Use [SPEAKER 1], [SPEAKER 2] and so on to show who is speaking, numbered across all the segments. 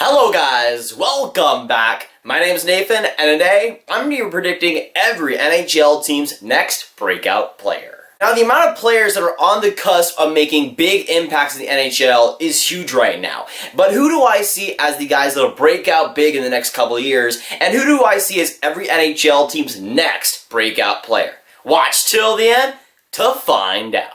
[SPEAKER 1] Hello guys, welcome back. My name is Nathan, and today I'm going to be predicting every NHL team's next breakout player. Now, the amount of players that are on the cusp of making big impacts in the NHL is huge right now. But who do I see as the guys that will break out big in the next couple of years, and who do I see as every NHL team's next breakout player? Watch till the end to find out.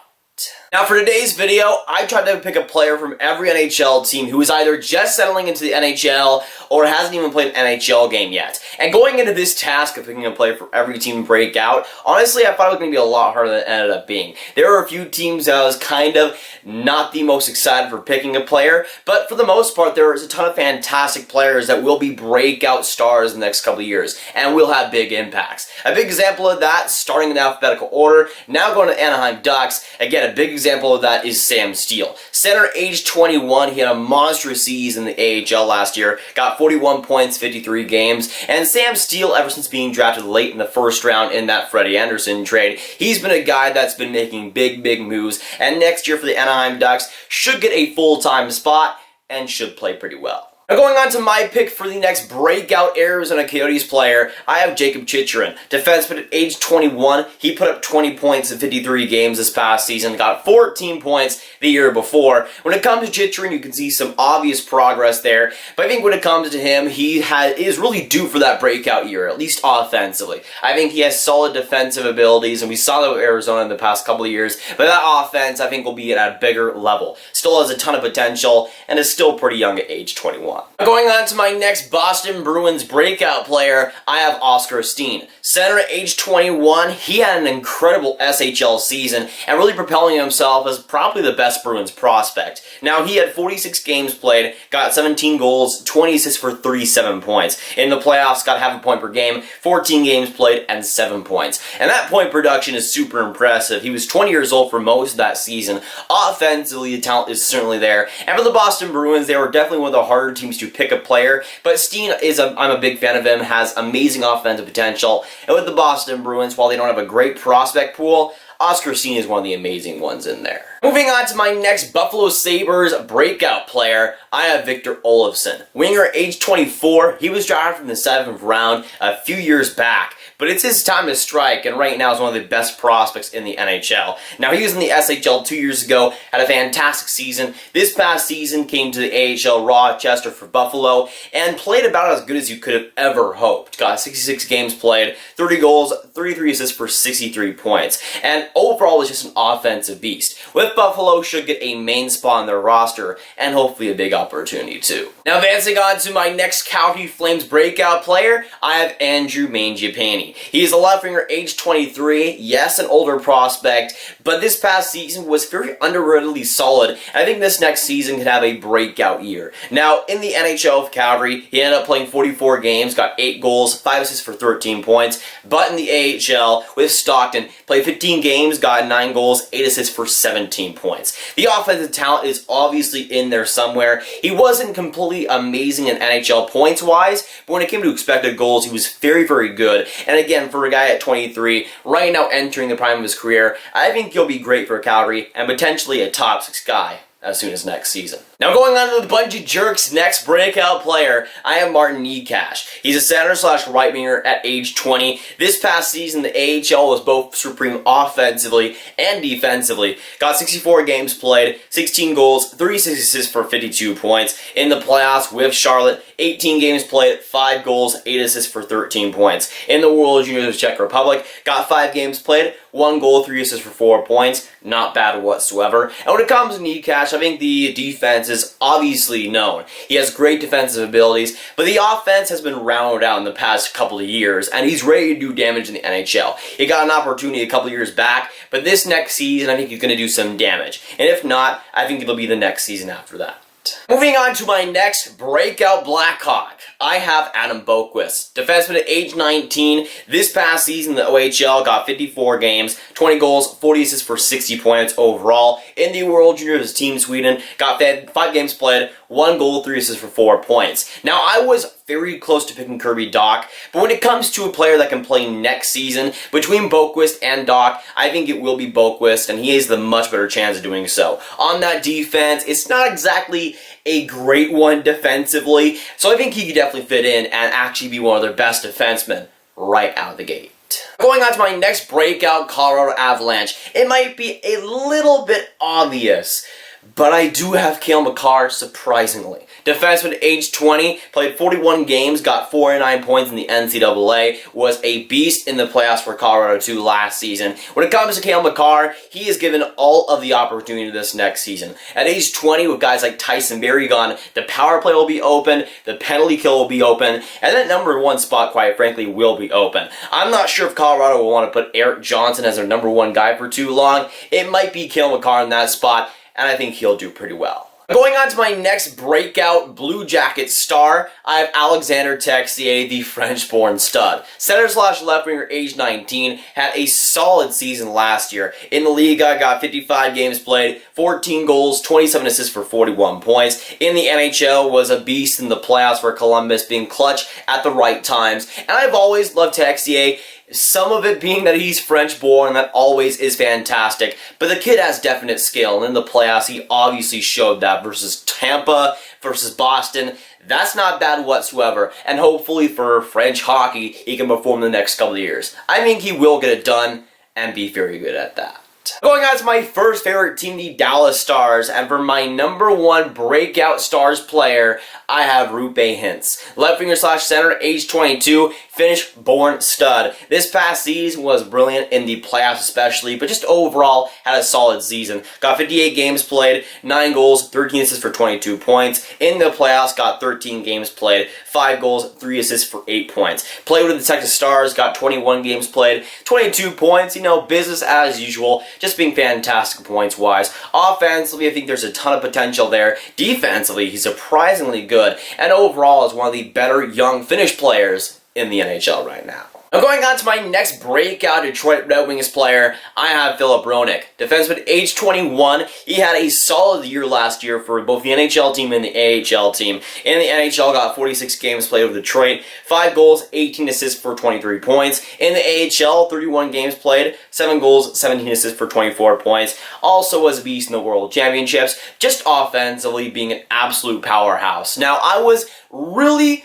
[SPEAKER 1] Now for today's video, I tried to pick a player from every NHL team who is either just settling into the NHL or hasn't even played an NHL game yet. And going into this task of picking a player for every team to break out, honestly I thought it was going to be a lot harder than it ended up being. There were a few teams that I was kind of not the most excited for picking a player, but for the most part there is a ton of fantastic players that will be breakout stars in the next couple of years and will have big impacts. A big example of that, starting in alphabetical order, now going to Anaheim Ducks. Again, a big example of that is Sam Steele. Center, age 21, he had a monstrous season in the AHL last year, got 41 points, 53 games, and Sam Steele, ever since being drafted late in the first round in that Freddie Anderson trade, he's been a guy that's been making big moves, and next year for the Anaheim Ducks, should get a full-time spot and should play pretty well. Now going on to my pick for the next breakout Arizona Coyotes player, I have Jakob Chychrun. Defenseman at age 21, he put up 20 points in 53 games this past season, got 14 points the year before. When it comes to Chychrun, you can see some obvious progress there, but I think when it comes to him, he is really due for that breakout year, at least offensively. I think he has solid defensive abilities, and we saw that with Arizona in the past couple of years, but that offense, I think, will be at a bigger level. Still has a ton of potential, and is still pretty young at age 21. Going on to my next Boston Bruins breakout player, I have Oskar Steen. Center at age 21, he had an incredible SHL season and really propelling himself as probably the best Bruins prospect. Now, he had 46 games played, got 17 goals, 20 assists for 37 points. In the playoffs, got half a point per game, 14 games played, and 7 points. And that point production is super impressive. He was 20 years old for most of that season. Offensively, the talent is certainly there. And for the Boston Bruins, they were definitely one of the harder teams to pick a player, but Steen I'm a big fan of him, has amazing offensive potential, and with the Boston Bruins, while they don't have a great prospect pool, Oskar Steen is one of the amazing ones in there. Moving on to my next Buffalo Sabres breakout player, I have Viktor Olofsson. Winger, age 24, he was drafted in the 7th round a few years back, but it's his time to strike, and right now is one of the best prospects in the NHL. Now, he was in the SHL 2 years ago, had a fantastic season. This past season came to the AHL Rochester for Buffalo, and played about as good as you could have ever hoped. Got 66 games played, 30 goals, 33 assists for 63 points, and overall was just an offensive beast. With Buffalo, should get a main spot on their roster, and hopefully a big opportunity too. Now, advancing on to my next Calgary Flames breakout player, I have Andrew Mangiapane. He is a left winger, age 23, yes, an older prospect, but this past season was very underratedly solid, and I think this next season could have a breakout year. Now, in the NHL of Calgary, he ended up playing 44 games, got 8 goals, 5 assists for 13 points, but in the AHL with Stockton, played 15 games, got 9 goals, 8 assists for 17 points. The offensive talent is obviously in there somewhere. He wasn't completely amazing in NHL points-wise, but when it came to expected goals, he was very good. And again, for a guy at 23, right now entering the prime of his career, I think he'll be great for Calgary and potentially a top 6 guy as soon as next season. Now going on to the Bungee Jerks' next breakout player, I have Martin Necas. He's a center/right winger at age 20. This past season, the AHL was both supreme offensively and defensively. Got 64 games played, 16 goals, 36 assists for 52 points. In the playoffs with Charlotte, 18 games played, 5 goals, 8 assists for 13 points. In the World Juniors of Czech Republic, got 5 games played, 1 goal, 3 assists for 4 points. Not bad whatsoever. And when it comes to Necas, I think the defense is obviously known. He has great defensive abilities, but the offense has been rounded out in the past couple of years, and he's ready to do damage in the NHL. He got an opportunity a couple of years back, but this next season, I think he's going to do some damage. And if not, I think it'll be the next season after that. Moving on to my next breakout Blackhawk, I have Adam Boqvist. Defenseman at age 19, this past season the OHL got 54 games, 20 goals, 40 assists for 60 points overall. In the World Juniors, Team Sweden got 5 games played, 1 goal, 3 assists for 4 points. Now, I was very close to picking Kirby Dach, but when it comes to a player that can play next season, between Boqvist and Dach, I think it will be Boqvist, and he has the much better chance of doing so. On that defense, it's not exactly a great one defensively. So I think he could definitely fit in and actually be one of their best defensemen right out of the gate. Going on to my next breakout Colorado Avalanche. It might be a little bit obvious, but I do have Cale Makar, surprisingly. Defenseman, age 20, played 41 games, got 49 points in the NCAA, was a beast in the playoffs for Colorado too last season. When it comes to Cale Makar, he is given all of the opportunity this next season. At age 20, with guys like Tyson Barrie gone, the power play will be open, the penalty kill will be open, and that number one spot, quite frankly, will be open. I'm not sure if Colorado will want to put Erik Johnson as their number one guy for too long. It might be Cale Makar in that spot, and I think he'll do pretty well. Going on to my next breakout Blue Jacket star, I have Alexander Texier, the French-born stud. Center/left winger, age 19, had a solid season last year. In the Liga, got 55 games played, 14 goals, 27 assists for 41 points. In the NHL, was a beast in the playoffs for Columbus, being clutch at the right times. And I've always loved Texier. Some of it being that he's French-born, that always is fantastic. But the kid has definite skill, and in the playoffs, he obviously showed that versus Tampa, versus Boston. That's not bad whatsoever, and hopefully for French hockey, he can perform in the next couple of years. I think he will get it done, and be very good at that. Going on to my first favorite team, the Dallas Stars, and for my number one breakout Stars player, I have Roope Hintz. Left winger/center, age 22, Finnish-born stud. This past season was brilliant in the playoffs especially, but just overall had a solid season. Got 58 games played, 9 goals, 13 assists for 22 points. In the playoffs, got 13 games played, 5 goals, 3 assists for 8 points. Played with the Texas Stars, got 21 games played, 22 points, business as usual, just being fantastic points-wise. Offensively, I think there's a ton of potential there. Defensively, he's surprisingly good, and overall is one of the better young Finnish players in the NHL right now. Now going on to my next breakout Detroit Red Wings player, I have Phillip Roenick. Defenseman, age 21. He had a solid year last year for both the NHL team and the AHL team. In the NHL, got 46 games played with Detroit, 5 goals, 18 assists for 23 points. In the AHL, 31 games played, 7 goals, 17 assists for 24 points. Also was a beast in the World Championships, just offensively being an absolute powerhouse. Now, I was really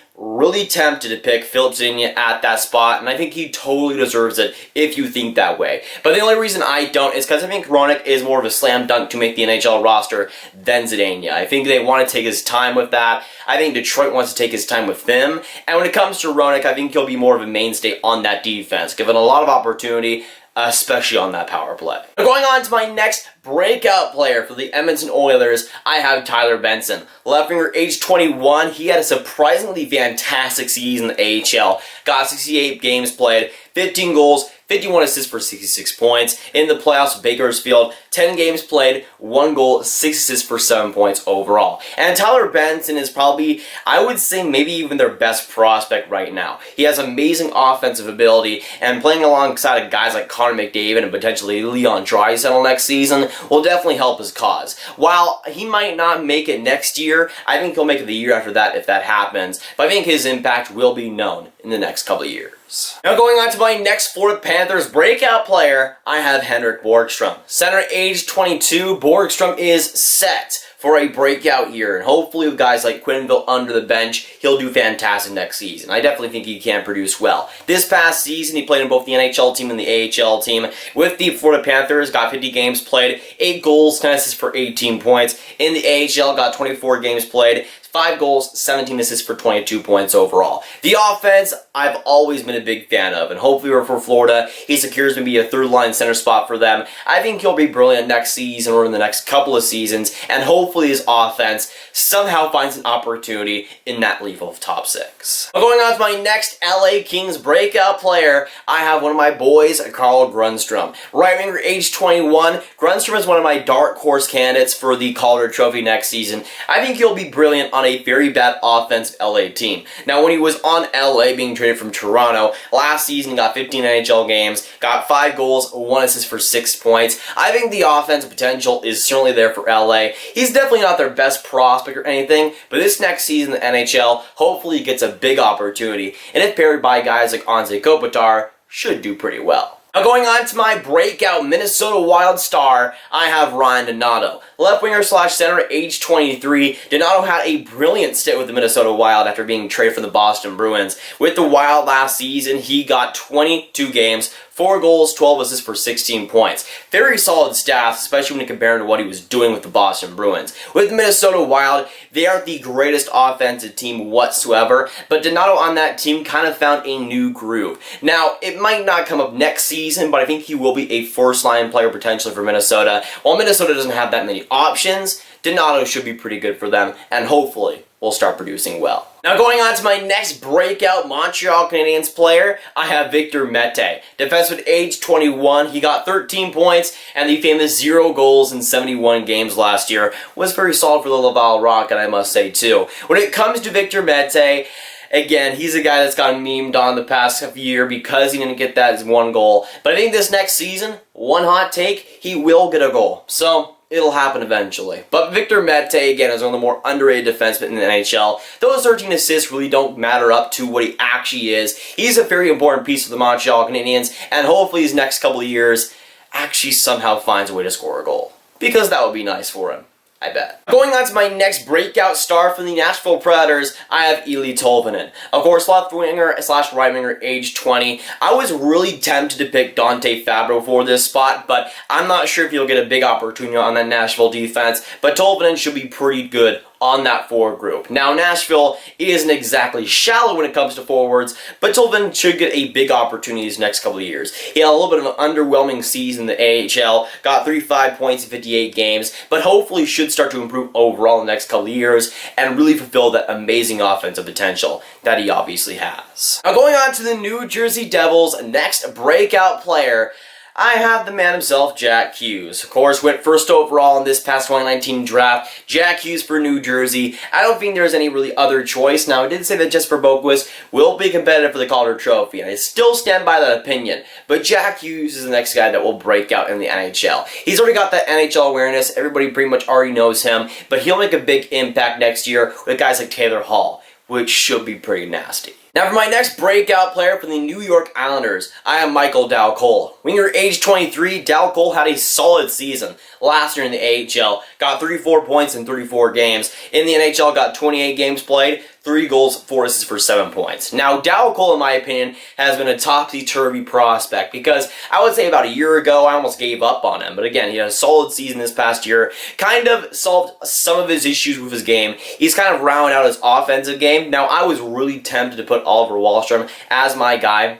[SPEAKER 1] tempted to pick Philip Zadina at that spot, and I think he totally deserves it if you think that way. But the only reason I don't is because I think Roenick is more of a slam dunk to make the NHL roster than Zadina. I think they want to take his time with that. I think Detroit wants to take his time with them. And when it comes to Roenick, I think he'll be more of a mainstay on that defense, given a lot of opportunity, especially on that power play. Now going on to my next breakout player for the Edmonton Oilers, I have Tyler Benson. Left winger, age 21. He had a surprisingly fantastic season in the AHL. Got 68 games played, 15 goals, 51 assists for 66 points. In the playoffs, Bakersfield, 10 games played, 1 goal, 6 assists for 7 points overall. And Tyler Benson is probably, I would say, maybe even their best prospect right now. He has amazing offensive ability, and playing alongside of guys like Connor McDavid and potentially Leon Draisaitl next season will definitely help his cause. While he might not make it next year, I think he'll make it the year after that if that happens. But I think his impact will be known in the next couple of years. Now going on to my next Florida Panthers breakout player, I have Henrik Borgstrom. Center, age 22, Borgstrom is set for a breakout year, and hopefully with guys like Quenneville under the bench, he'll do fantastic next season. I definitely think he can produce well. This past season, he played in both the NHL team and the AHL team. With the Florida Panthers, got 50 games played, 8 goals, 10 assists for 18 points. In the AHL, got 24 games played, 5 goals, 17 assists for 22 points overall. The offense, I've always been a big fan of, and hopefully for Florida, he secures maybe a third-line center spot for them. I think he'll be brilliant next season or in the next couple of seasons, and hopefully his offense somehow finds an opportunity in that level of top 6. Going on to my next LA Kings breakout player, I have one of my boys, Carl Grundstrom. Right winger, age 21. Grundstrom is one of my dark horse candidates for the Calder Trophy next season. I think he'll be brilliant on a very bad offensive LA team. Now, when he was on LA being traded from Toronto, last season he got 15 NHL games, got 5 goals, 1 assist for 6 points. I think the offensive potential is certainly there for LA. He's definitely not their best prospect or anything, but this next season in the NHL, hopefully he gets a big opportunity, and if paired by guys like Anze Kopitar, should do pretty well. Now going on to my breakout Minnesota Wild star, I have Ryan Donato. Left winger slash center, age 23. Donato had a brilliant stint with the Minnesota Wild after being traded from the Boston Bruins. With the Wild last season, he got 22 games, 4 goals, 12 assists for 16 points. Very solid stats, especially when you compare to what he was doing with the Boston Bruins. With the Minnesota Wild, they aren't the greatest offensive team whatsoever, but Donato on that team kind of found a new groove. Now, it might not come up next season, but I think he will be a first-line player potentially for Minnesota. While Minnesota doesn't have that many options, Donato should be pretty good for them, and hopefully will start producing well. Now going on to my next breakout Montreal Canadiens player, I have Victor Mete. Defenseman age 21, he got 13 points, and the famous 0 goals in 71 games last year was very solid for the Laval Rocket, I must say too. When it comes to Victor Mete, again, he's a guy that's gotten memed on the past year because he didn't get that 1 goal. But I think this next season, one hot take, he will get a goal. So it'll happen eventually. But Victor Mete, again, is one of the more underrated defensemen in the NHL. Those 13 assists really don't matter up to what he actually is. He's a very important piece of the Montreal Canadiens, and hopefully his next couple of years actually somehow finds a way to score a goal. Because that would be nice for him, I bet. Going on to my next breakout star from the Nashville Predators, I have Ilya Samsonov. Of course, left winger slash right winger, age 20. I was really tempted to pick Dante Fabro for this spot, but I'm not sure if he'll get a big opportunity on that Nashville defense, but Samsonov should be pretty good on that forward group. Now, Nashville isn't exactly shallow when it comes to forwards, but Samsonov should get a big opportunity these next couple of years. He had a little bit of an underwhelming season in the AHL, got 35 points in 58 games, but hopefully should start to improve overall in the next couple of years and really fulfill that amazing offensive potential that he obviously has. Now, going on to the New Jersey Devils' next breakout player, I have the man himself, Jack Hughes. Of course, went first overall in this past 2019 draft. Jack Hughes for New Jersey. I don't think there's any really other choice. Now, I did say that Jesper Boqvist will be competitive for the Calder Trophy, and I still stand by that opinion. But Jack Hughes is the next guy that will break out in the NHL. He's already got that NHL awareness. Everybody pretty much already knows him, but he'll make a big impact next year with guys like Taylor Hall, which should be pretty nasty. Now for my next breakout player for the New York Islanders, I have Michael Dal Cole. Winger age 23, Dal Cole had a solid season last year in the AHL. Got 34 points in 34 games. In the NHL, got 28 games played, 3 goals, 4 assists for 7 points. Now, Dal Cole, in my opinion, has been a topsy-turvy prospect because I would say about a year ago, I almost gave up on him. But again, he had a solid season this past year, kind of solved some of his issues with his game. He's kind of rounded out his offensive game. Now, I was really tempted to put Oliver Wahlstrom as my guy.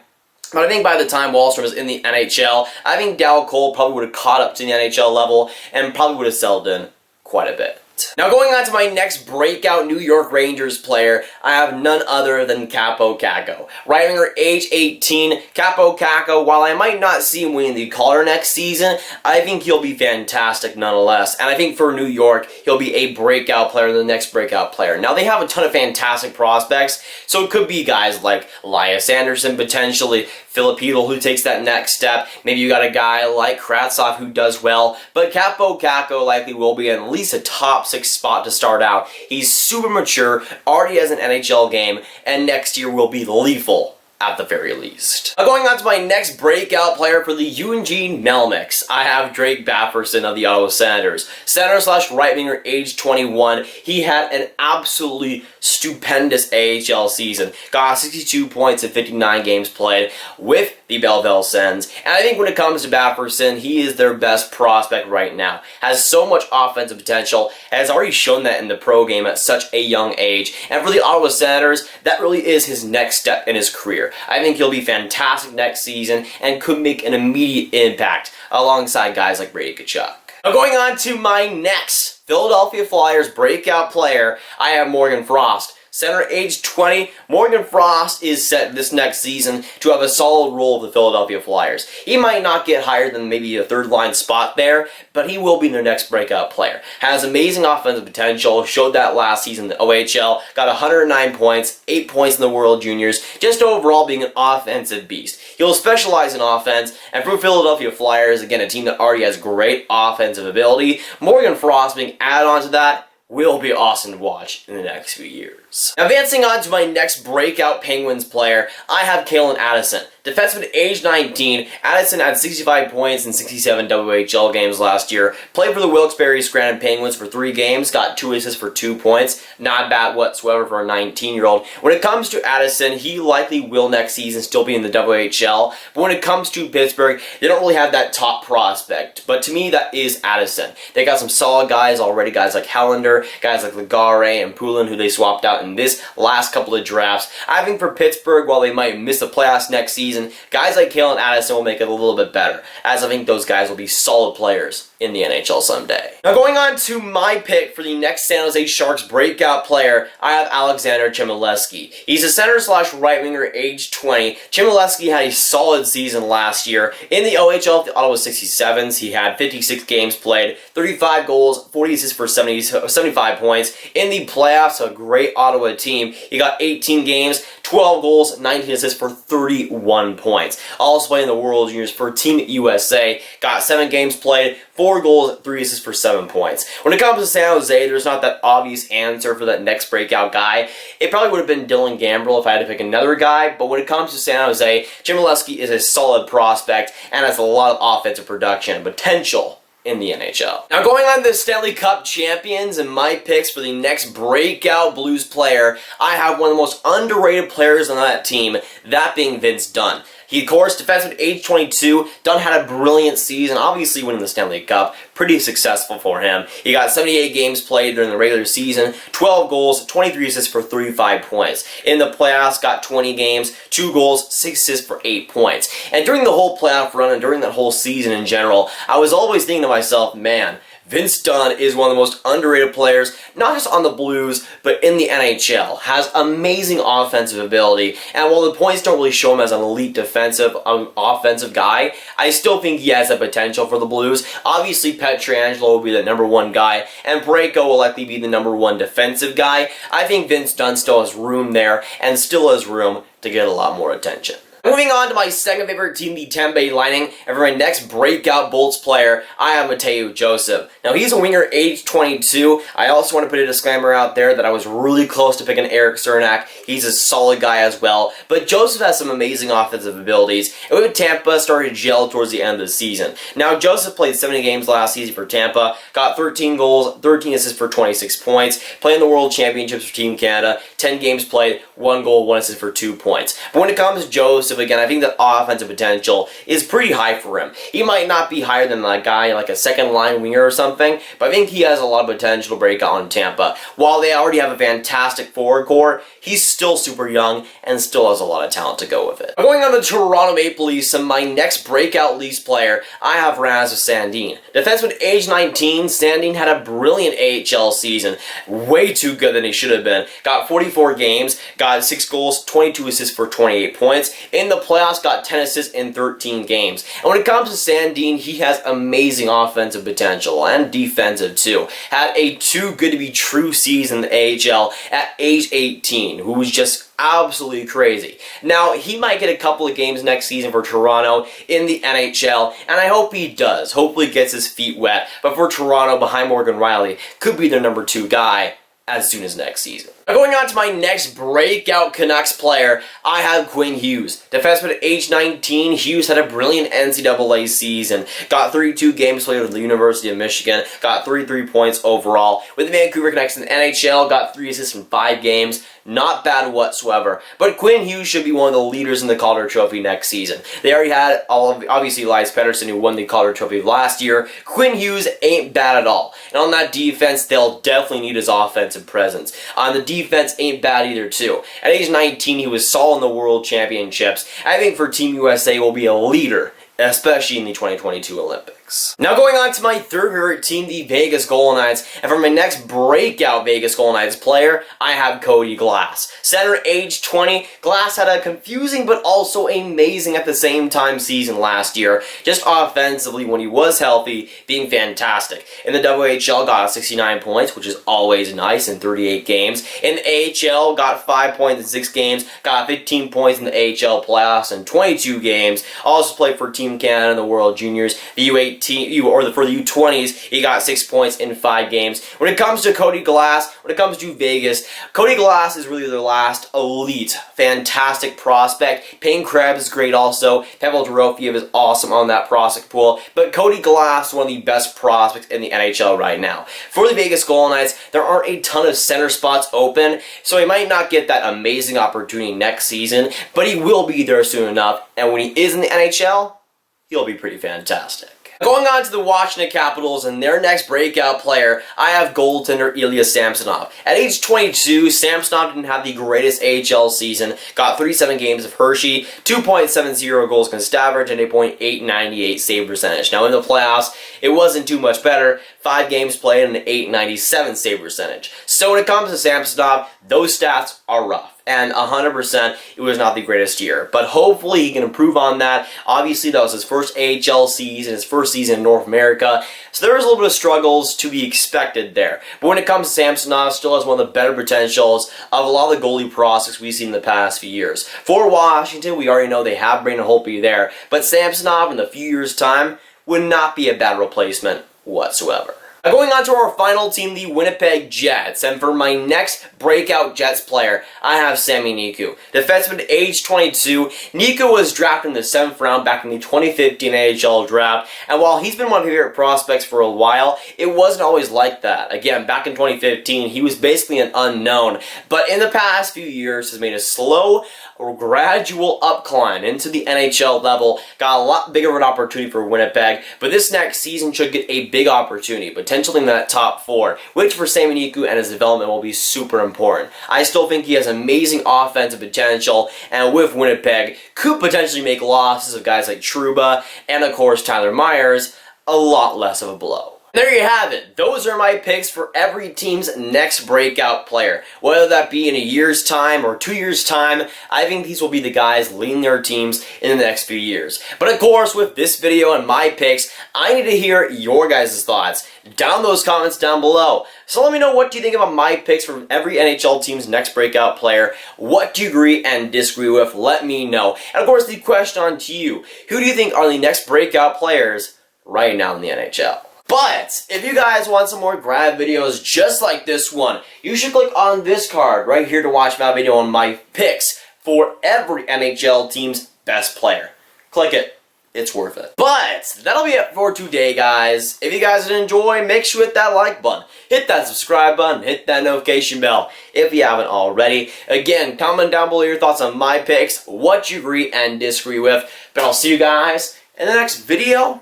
[SPEAKER 1] But I think by the time Wahlstrom was in the NHL, I think Dal Cole probably would have caught up to the NHL level and probably would have settled in quite a bit. Now going on to my next breakout New York Rangers player, I have none other than Kaapo Kakko. Right winger, age 18, Kaapo Kakko, while I might not see him winning the Calder next season, I think he'll be fantastic nonetheless. And I think for New York, he'll be a breakout player, the next breakout player. Now they have a ton of fantastic prospects, so it could be guys like Elias Anderson potentially, Phillip Roenick who takes that next step. Maybe you got a guy like Kravtsov who does well, but Kaapo Kakko likely will be in at least a top 6 spot to start out. He's super mature, already has an NHL game, and next year will be lethal at the very least. Now going on to my next breakout player for the Eugene Melnyks, I have Drake Batherson of the Ottawa Senators. Center slash right winger, age 21. He had an absolutely stupendous AHL season. Got 62 points in 59 games played with the Belleville Sens. And I think when it comes to Batherson, he is their best prospect right now. Has so much offensive potential, has already shown that in the pro game at such a young age. And for the Ottawa Senators, that really is his next step in his career. I think he'll be fantastic next season and could make an immediate impact alongside guys like Brady Tkachuk. Now going on to my next Philadelphia Flyers breakout player, I have Morgan Frost. Center, age 20, Morgan Frost is set this next season to have a solid role with the Philadelphia Flyers. He might not get higher than maybe a third-line spot there, but he will be their next breakout player. Has amazing offensive potential, showed that last season in the OHL, got 109 points, 8 points in the World Juniors, just overall being an offensive beast. He'll specialize in offense, and for Philadelphia Flyers, again, a team that already has great offensive ability, Morgan Frost being added on to that will be awesome to watch in the next few years. Flyers. Now, advancing on to my next breakout Penguins player, I have Kalin Addison. Defenseman age 19, Addison had 65 points in 67 WHL games last year. Played for the Wilkes-Barre Scranton Penguins for 3 games, got 2 assists for 2 points. Not bad whatsoever for a 19-year-old. When it comes to Addison, he likely will next season still be in the WHL. But when it comes to Pittsburgh, they don't really have that top prospect. But to me, that is Addison. They got some solid guys already, guys like Hallander, guys like Legare and Poulin, who they swapped out in this last couple of drafts. I think for Pittsburgh, while they might miss the playoffs next season, guys like Kalin Addison will make it a little bit better, as I think those guys will be solid players in the NHL someday. Now, going on to my pick for the next San Jose Sharks breakout player, I have Alexander Chmielewski. He's a center/right winger, age 20. Chmielewski had a solid season last year. In the OHL, the Ottawa 67s, he had 56 games played, 35 goals, 40 assists for 75 points. In the playoffs, a great Ottawa team, he got 18 games, 12 goals, 19 assists for 31 points. Also playing the World Juniors for Team USA, got 7 games played, 4 goals, 3 assists for 7 points. When it comes to San Jose, there's not that obvious answer for that next breakout guy. It probably would have been Dylan Gambrell if I had to pick another guy, but when it comes to San Jose, Chmielewski is a solid prospect and has a lot of offensive production and potential in the NHL. Now, going on to the Stanley Cup champions and my picks for the next breakout Blues player, I have one of the most underrated players on that team, that being Vince Dunn. He, of course, defenseman age 22. Dunn had a brilliant season, obviously winning the Stanley Cup. Pretty successful for him. He got 78 games played during the regular season, 12 goals, 23 assists for 35 points. In the playoffs, got 20 games, 2 goals, 6 assists for 8 points. And during the whole playoff run and during that whole season in general, I was always thinking to myself, man, Vince Dunn is one of the most underrated players, not just on the Blues, but in the NHL. Has amazing offensive ability, and while the points don't really show him as an elite defensive, offensive guy, I still think he has a potential for the Blues. Obviously, Pietrangelo will be the #1 guy, and Parayko will likely be the #1 defensive guy. I think Vince Dunn still has room there, and still has room to get a lot more attention. Moving on to my second favorite team, the Tampa Bay Lightning, and for my next breakout Bolts player, I have Matteo Joseph. Now, he's a winger, age 22. I also want to put a disclaimer out there that I was really close to picking Erik Cernak. He's a solid guy as well, but Joseph has some amazing offensive abilities, and with Tampa started to gel towards the end of the season. Now, Joseph played 70 games last season for Tampa, got 13 goals, 13 assists for 26 points, playing the World Championships for Team Canada, 10 games played, 1 goal, 1 assist for 2 points. But when it comes to Joseph, again, I think that offensive potential is pretty high for him. He might not be higher than a guy like a second-line winger or something, but I think he has a lot of potential to break out on Tampa. While they already have a fantastic forward core, he's still super young and still has a lot of talent to go with it. Going on the Toronto Maple Leafs, and my next breakout Leafs player, I have Rasmus Sandin. Defenseman age 19, Sandin had a brilliant AHL season. Way too good than he should have been. Got 44 games, got 6 goals, 22 assists for 28 points. In the playoffs, got 10 assists in 13 games. And when it comes to Sandin, he has amazing offensive potential and defensive too. Had a too good to be true season in the AHL at age 18, who was just absolutely crazy. Now, he might get a couple of games next season for Toronto in the NHL, and I hope he does. Hopefully gets his feet wet. But for Toronto, behind Morgan Rielly, could be their #2 guy as soon as next season. Now, going on to my next breakout Canucks player, I have Quinn Hughes. Defenseman at age 19, Hughes had a brilliant NCAA season. Got 32 games played with the University of Michigan, got 33 points overall. With the Vancouver Canucks in the NHL, got 3 assists in 5 games. Not bad whatsoever. But Quinn Hughes should be one of the leaders in the Calder Trophy next season. They already had, obviously, Elias Pettersson, who won the Calder Trophy last year. Quinn Hughes ain't bad at all. And on that defense, they'll definitely need his offensive presence. On the defense, ain't bad either, too. At age 19, he was solid in the World Championships. I think for Team USA will be a leader, especially in the 2022 Olympics. Now, going on to my third favorite team, the Vegas Golden Knights, and for my next breakout Vegas Golden Knights player, I have Cody Glass. Center, age 20, Glass had a confusing but also amazing at the same time season last year. Just offensively, when he was healthy, being fantastic. In the WHL, got 69 points, which is always nice in 38 games. In the AHL, got 5 points in 6 games, got 15 points in the AHL playoffs in 22 games. Also played for Team Canada in the World Juniors, the U18 U18 or for the U20s, he got 6 points in 5 games. When it comes to Cody Glass, when it comes to Vegas, Cody Glass is really their last elite, fantastic prospect. Payne Krebs is great also. Pavel Dorofeyev is awesome on that prospect pool. But Cody Glass is one of the best prospects in the NHL right now. For the Vegas Golden Knights, there aren't a ton of center spots open, so he might not get that amazing opportunity next season, but he will be there soon enough, and when he is in the NHL, he'll be pretty fantastic. Going on to the Washington Capitals and their next breakout player, I have goaltender Ilya Samsonov. At age 22, Samsonov didn't have the greatest AHL season, got 37 games of Hershey, 2.70 goals against average, and a .898 save percentage. Now in the playoffs, it wasn't too much better, 5 games played and an .897 save percentage. So when it comes to Samsonov, those stats are rough. And 100%, it was not the greatest year. But hopefully he can improve on that. Obviously, that was his first AHL season, his first season in North America. So there was a little bit of struggles to be expected there. But when it comes to Samsonov, still has one of the better potentials of a lot of the goalie prospects we've seen in the past few years. For Washington, we already know they have Brandon Holtby there. But Samsonov, in a few years' time, would not be a bad replacement whatsoever. Now going on to our final team, the Winnipeg Jets, and for my next breakout Jets player, I have Sami Niku. Defenseman, age 22, Niku was drafted in the 7th round back in the 2015 AHL draft, and while he's been one of my favorite prospects for a while, it wasn't always like that. Again, back in 2015, he was basically an unknown, but in the past few years has made a slow or gradual upclimb into the NHL level, got a lot bigger of an opportunity for Winnipeg, but this next season should get a big opportunity, potentially in that top 4, which for Sami Niku and his development will be super important. I still think he has amazing offensive potential, and with Winnipeg, could potentially make losses of guys like Trouba, and of course Tyler Myers, a lot less of a blow. There you have it. Those are my picks for every team's next breakout player. Whether that be in a year's time or 2 years' time, I think these will be the guys leading their teams in the next few years. But of course, with this video and my picks, I need to hear your guys' thoughts. Down those comments down below. So let me know, what do you think about my picks for every NHL team's next breakout player? What do you agree and disagree with? Let me know. And of course, the question on to you. Who do you think are the next breakout players right now in the NHL? But if you guys want some more Grav videos just like this one, you should click on this card right here to watch my video on my picks for every NHL team's best player. Click it. It's worth it. But that'll be it for today, guys. If you guys did enjoy, make sure you hit that like button, hit that subscribe button, hit that notification bell if you haven't already. Again, comment down below your thoughts on my picks, what you agree and disagree with. But I'll see you guys in the next video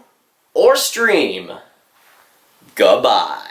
[SPEAKER 1] or stream. Goodbye.